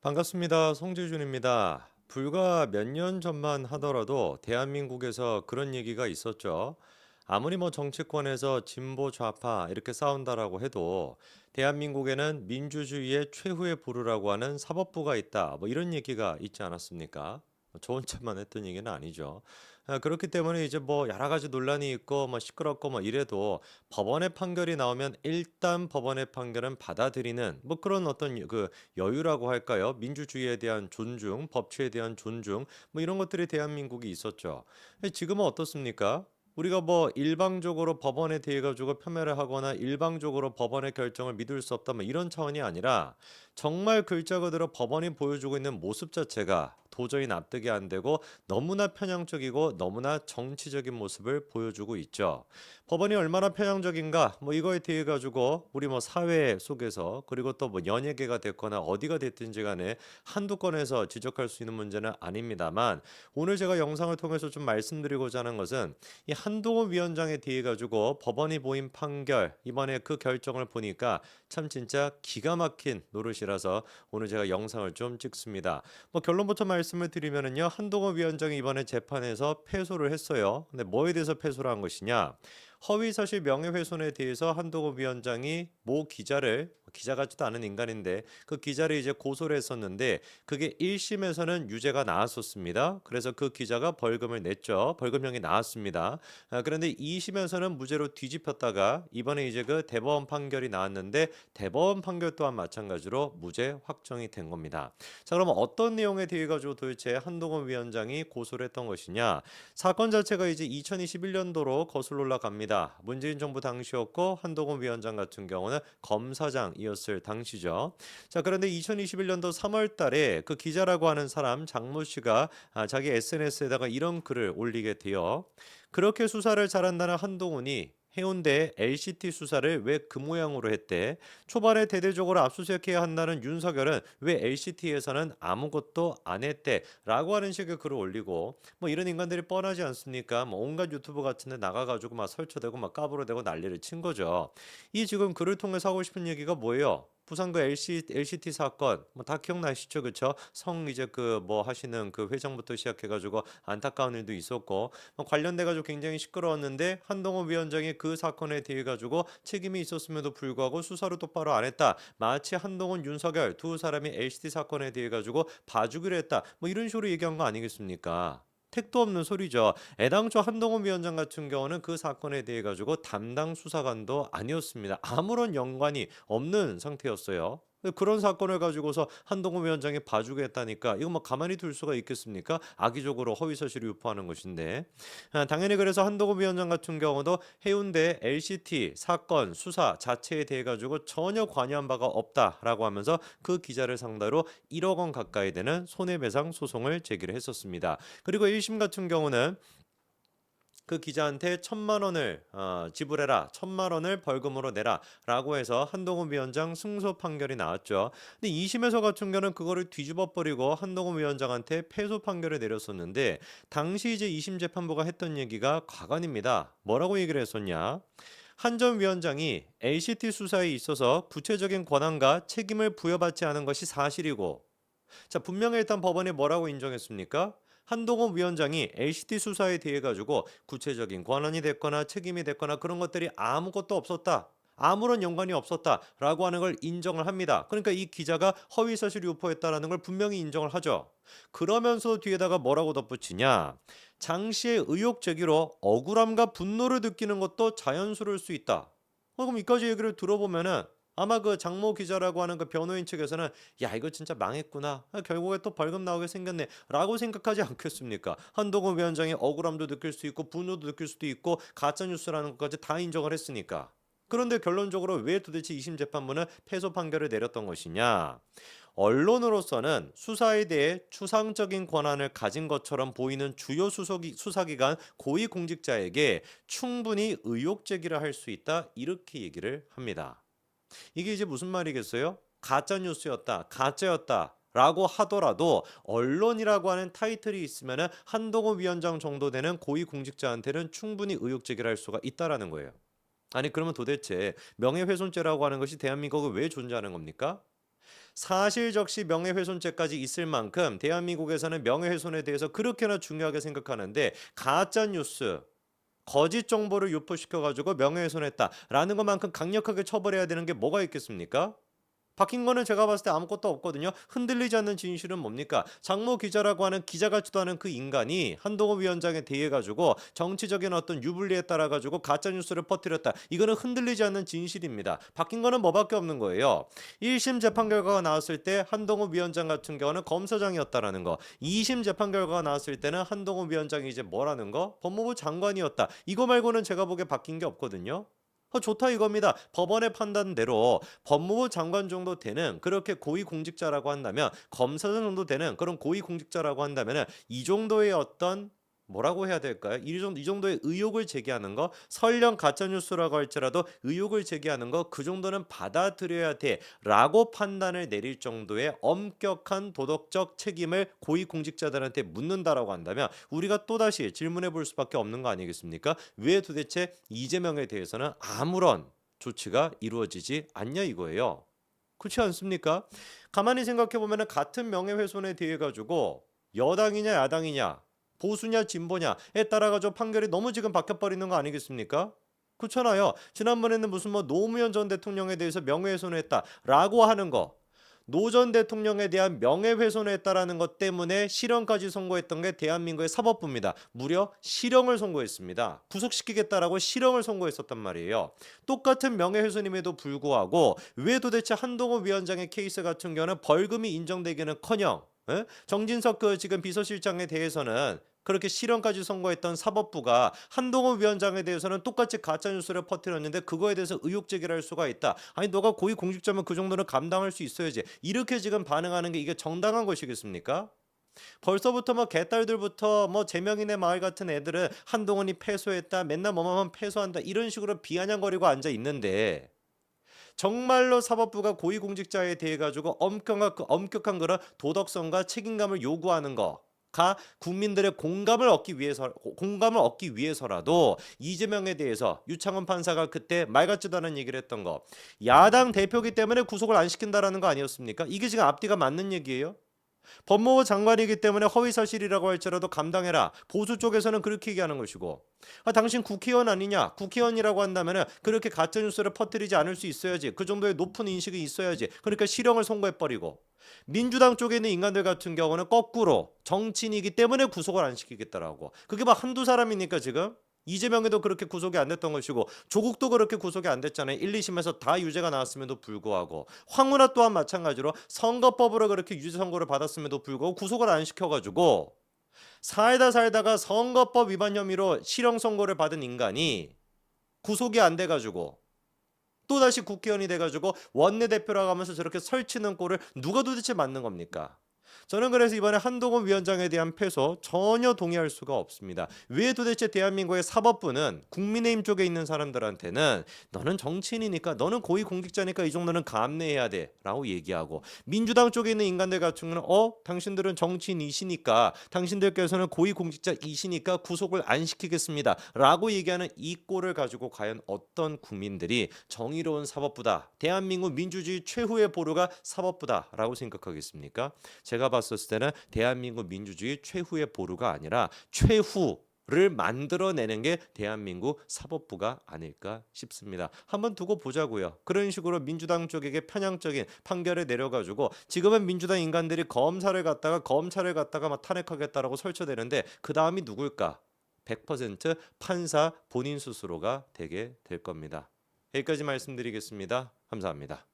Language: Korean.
반갑습니다. 송재준입니다. 불과 몇 년 전만 하더라도 대한민국에서 그런 얘기가 있었죠. 아무리 뭐 정치권에서 진보 좌파 이렇게 싸운다라고 해도 대한민국에는 민주주의의 최후의 보루라고 하는 사법부가 있다. 뭐 이런 얘기가 있지 않았습니까? 저 혼자만 했던 얘기는 아니죠. 그렇기 때문에 이제 뭐 여러 가지 논란이 있고 뭐 시끄럽고 뭐 이래도 법원의 판결이 나오면 일단 법원의 판결은 받아들이는 뭐 그런 어떤 그 여유라고 할까요? 민주주의에 대한 존중, 법치에 대한 존중, 뭐 이런 것들이 대한민국이 있었죠. 지금은 어떻습니까? 우리가 뭐 일방적으로 법원에 대해 가지고 폄훼를 하거나 일방적으로 법원의 결정을 믿을 수 없다 뭐 이런 차원이 아니라 정말 글자 그대로 법원이 보여주고 있는 모습 자체가 도저히 납득이 안 되고 너무나 편향적이고 너무나 정치적인 모습을 보여주고 있죠. 법원이 얼마나 편향적인가 뭐 이거에 대해 가지고 우리 뭐 사회 속에서 그리고 또 뭐 연예계가 됐거나 어디가 됐든지 간에 한두 건에서 지적할 수 있는 문제는 아닙니다만 오늘 제가 영상을 통해서 좀 말씀드리고자 하는 것은 이 한동훈 위원장에 대해 가지고 법원이 보인 판결 이번에 그 결정을 보니까 참 진짜 기가 막힌 노릇이라서 오늘 제가 영상을 좀 찍습니다. 뭐 결론부터 말씀을 드리면은요. 한동훈 위원장이 이번에 재판에서 패소를 했어요. 근데 뭐에 대해서 패소를 한 것이냐? 허위사실 명예훼손에 대해서 한동훈 위원장이 모 기자를 기자 같지도 않은 인간인데 그 기자를 이제 고소를 했었는데 그게 1심에서는 유죄가 나왔었습니다. 그래서 그 기자가 벌금을 냈죠. 벌금형이 나왔습니다. 그런데 2심에서는 무죄로 뒤집혔다가 이번에 이제 그 대법원 판결이 나왔는데 대법원 판결 또한 마찬가지로 무죄 확정이 된 겁니다. 자, 그러면 어떤 내용에 대해 가지고 도대체 한동훈 위원장이 고소를 했던 것이냐? 사건 자체가 이제 2021년도로 거슬러 올라갑니다. 문재인 정부 당시였고 한동훈 위원장 같은 경우는 검사장이었을 당시죠. 자, 그런데 2021년도 3월 달에 그 기자라고 하는 사람 장모 씨가 자기 SNS에다가 이런 글을 올리게 돼요. 그렇게 수사를 잘한다는 한동훈이 해운대 LCT 수사를 왜 그 모양으로 했대? 초반에 대대적으로 압수수색해야 한다는 윤석열은 왜 LCT에서는 아무것도 안 했대? 라고 하는 식의 글을 올리고 뭐 이런 인간들이 뻔하지 않습니까? 뭐 온갖 유튜브 같은 데 나가가지고 막 설쳐대고 막 까불어대고 난리를 친 거죠. 이 지금 글을 통해서 하고 싶은 얘기가 뭐예요? 부산 그 LCT 사건 뭐 다 기억나시죠? 그쵸? 성 이제 그 뭐 하시는 그 회장부터 시작해가지고 안타까운 일도 있었고 뭐 관련돼 가지고 굉장히 시끄러웠는데 한동훈 위원장이 그 사건에 대해 가지고 책임이 있었음에도 불구하고 수사를 똑바로 안 했다. 마치 한동훈, 윤석열 두 사람이 LCT 사건에 대해 가지고 봐주기로 했다. 뭐 이런 식으로 얘기한 거 아니겠습니까? 택도 없는 소리죠. 애당초 한동훈 위원장 같은 경우는 그 사건에 대해 가지고 담당 수사관도 아니었습니다. 아무런 연관이 없는 상태였어요. 그런 사건을 가지고서 한동훈 위원장이 봐주겠다니까 이거 뭐 가만히 둘 수가 있겠습니까? 악의적으로 허위사실을 유포하는 것인데 당연히 그래서 한동훈 위원장 같은 경우도 해운대 LCT 사건 수사 자체에 대해 가지고 전혀 관여한 바가 없다라고 하면서 그 기자를 상대로 1억 원 가까이 되는 손해배상 소송을 제기를 했었습니다. 그리고 1심 같은 경우는 그 기자한테 1,000만 원을 지불해라. 1,000만 원을 벌금으로 내라라고 해서 한동훈 위원장 승소 판결이 나왔죠. 근데 2심에서 같은 경우는 그거를 뒤집어 버리고 한동훈 위원장한테 패소 판결을 내렸었는데 당시 이제 2심 재판부가 했던 얘기가 과관입니다. 뭐라고 얘기를 했었냐? 한 전 위원장이 LCT 수사에 있어서 구체적인 권한과 책임을 부여받지 않은 것이 사실이고 자, 분명히 일단 법원이 뭐라고 인정했습니까? 한동훈 위원장이 LCT 수사에 대해 가지고 구체적인 권한이 됐거나 책임이 됐거나 그런 것들이 아무것도 없었다. 아무런 연관이 없었다라고 하는 걸 인정을 합니다. 그러니까 이 기자가 허위사실 유포했다라는 걸 분명히 인정을 하죠. 그러면서 뒤에다가 뭐라고 덧붙이냐? 장시의 의혹 제기로 억울함과 분노를 느끼는 것도 자연스러울 수 있다. 그럼 이까지 얘기를 들어보면은 아마 그 장모 기자라고 하는 그 변호인 측에서는 야 이거 진짜 망했구나. 결국에 또 벌금 나오게 생겼네. 라고 생각하지 않겠습니까? 한동훈 위원장이 억울함도 느낄 수 있고 분노도 느낄 수도 있고 가짜뉴스라는 것까지 다 인정을 했으니까. 그런데 결론적으로 왜 도대체 2심 재판부는 패소 판결을 내렸던 것이냐? 언론으로서는 수사에 대해 추상적인 권한을 가진 것처럼 보이는 주요 수사기관 고위공직자에게 충분히 의혹 제기를 할 수 있다. 이렇게 얘기를 합니다. 이게 이제 무슨 말이겠어요? 가짜 뉴스였다. 가짜였다. 라고 하더라도 언론이라고 하는 타이틀이 있으면은 한동훈 위원장 정도 되는 고위 공직자한테는 충분히 의혹 제기를 할 수가 있다라는 거예요. 아니 그러면 도대체 명예훼손죄라고 하는 것이 대한민국에 왜 존재하는 겁니까? 사실적시 명예훼손죄까지 있을 만큼 대한민국에서는 명예훼손에 대해서 그렇게나 중요하게 생각하는데 가짜 뉴스 거짓 정보를 유포시켜 가지고 명예훼손했다라는 것만큼 강력하게 처벌해야 되는 게 뭐가 있겠습니까? 바뀐 거는 제가 봤을 때 아무것도 없거든요. 흔들리지 않는 진실은 뭡니까? 장모 기자라고 하는 기자 같지도 않은 그 인간이 한동훈 위원장에 대해 가지고 정치적인 어떤 유불리에 따라 가지고 가짜 뉴스를 퍼뜨렸다. 이거는 흔들리지 않는 진실입니다. 바뀐 거는 뭐밖에 없는 거예요. 1심 재판 결과가 나왔을 때 한동훈 위원장 같은 경우는 검사장이었다라는 거. 2심 재판 결과가 나왔을 때는 한동훈 위원장이 이제 뭐라는 거? 법무부 장관이었다. 이거 말고는 제가 보기에 바뀐 게 없거든요. 좋다 이겁니다. 법원의 판단대로 법무부 장관 정도 되는 그렇게 고위공직자라고 한다면 검사장 정도 되는 그런 고위공직자라고 한다면 이 정도의 어떤 뭐라고 해야 될까요? 이 정도의 의혹을 제기하는 거 설령 가짜뉴스라고 할지라도 의혹을 제기하는 거 그 정도는 받아들여야 돼라고 판단을 내릴 정도의 엄격한 도덕적 책임을 고위공직자들한테 묻는다라고 한다면 우리가 또다시 질문해 볼 수밖에 없는 거 아니겠습니까? 왜 도대체 이재명에 대해서는 아무런 조치가 이루어지지 않냐 이거예요. 그렇지 않습니까? 가만히 생각해 보면 같은 명예훼손에 대해 가지고 여당이냐 야당이냐 보수냐 진보냐에 따라 가지고 판결이 너무 지금 바뀌어버리는 거 아니겠습니까? 그렇잖아요. 지난번에는 무슨 뭐 노무현 전 대통령에 대해서 명예훼손을 했다라고 하는 거 노 전 대통령에 대한 명예훼손을 했다라는 것 때문에 실형까지 선고했던 게 대한민국의 사법부입니다. 무려 실형을 선고했습니다. 구속시키겠다라고 실형을 선고했었단 말이에요. 똑같은 명예훼손임에도 불구하고 왜 도대체 한동훈 위원장의 케이스 같은 경우는 벌금이 인정되기는커녕 정진석 그 지금 비서실장에 대해서는 그렇게 실형까지 선고했던 사법부가 한동훈 위원장에 대해서는 똑같이 가짜뉴스를 퍼뜨렸는데 그거에 대해서 의혹 제기를 할 수가 있다. 아니 너가 고위공직자면 그 정도는 감당할 수 있어야지. 이렇게 지금 반응하는 게 이게 정당한 것이겠습니까? 벌써부터 뭐 개딸들부터 뭐 제명인의 마을 같은 애들은 한동훈이 패소했다. 맨날 뭐만 패소한다. 이런 식으로 비아냥거리고 앉아 있는데 정말로 사법부가 고위공직자에 대해 가지고 엄격한 그런 도덕성과 책임감을 요구하는 거가 국민들의 공감을 얻기 위해서라도 이재명에 대해서 유창훈 판사가 그때 말 같지도 않은 얘기를 했던 거 야당 대표기 때문에 구속을 안 시킨다라는 거 아니었습니까? 이게 지금 앞뒤가 맞는 얘기예요? 법무부 장관이기 때문에 허위사실이라고 할지라도 감당해라. 보수 쪽에서는 그렇게 얘기하는 것이고 당신 국회의원 아니냐? 국회의원이라고 한다면 그렇게 가짜뉴스를 퍼뜨리지 않을 수 있어야지. 그 정도의 높은 인식이 있어야지. 그러니까 실형을 선고해버리고 민주당 쪽에 있는 인간들 같은 경우는 거꾸로 정치인이기 때문에 구속을 안 시키겠다라고. 그게 막 한두 사람이니까 지금? 이재명에도 그렇게 구속이 안 됐던 것이고 조국도 그렇게 구속이 안 됐잖아요. 1, 2심에서 다 유죄가 나왔음에도 불구하고 황운하 또한 마찬가지로 선거법으로 그렇게 유죄 선고를 받았음에도 불구하고 구속을 안 시켜가지고 살다가 선거법 위반 혐의로 실형 선고를 받은 인간이 구속이 안 돼가지고 또다시 국회의원이 돼가지고 원내대표라고 하면서 저렇게 설치는 꼴을 누가 도대체 맞는 겁니까? 저는 그래서 이번에 한동훈 위원장에 대한 패소 전혀 동의할 수가 없습니다. 왜 도대체 대한민국의 사법부는 국민의힘 쪽에 있는 사람들한테는 너는 정치인이니까 너는 고위공직자니까 이 정도는 감내해야 돼 라고 얘기하고 민주당 쪽에 있는 인간들 같은 경우는 당신들은 정치인이시니까 당신들께서는 고위공직자이시니까 구속을 안 시키겠습니다 라고 얘기하는 이 꼴을 가지고 과연 어떤 국민들이 정의로운 사법부다 대한민국 민주주의 최후의 보루가 사법부다 라고 생각하겠습니까? 제가 봤었을 때는 대한민국 민주주의 최후의 보루가 아니라 최후를 만들어내는 게 대한민국 사법부가 아닐까 싶습니다. 한번 두고 보자고요. 그런 식으로 민주당 쪽에게 편향적인 판결을 내려가지고 지금은 민주당 인간들이 검찰을 갖다가 막 탄핵하겠다라고 설쳐대는데 그 다음이 누굴까? 100% 판사 본인 스스로가 되게 될 겁니다. 여기까지 말씀드리겠습니다. 감사합니다.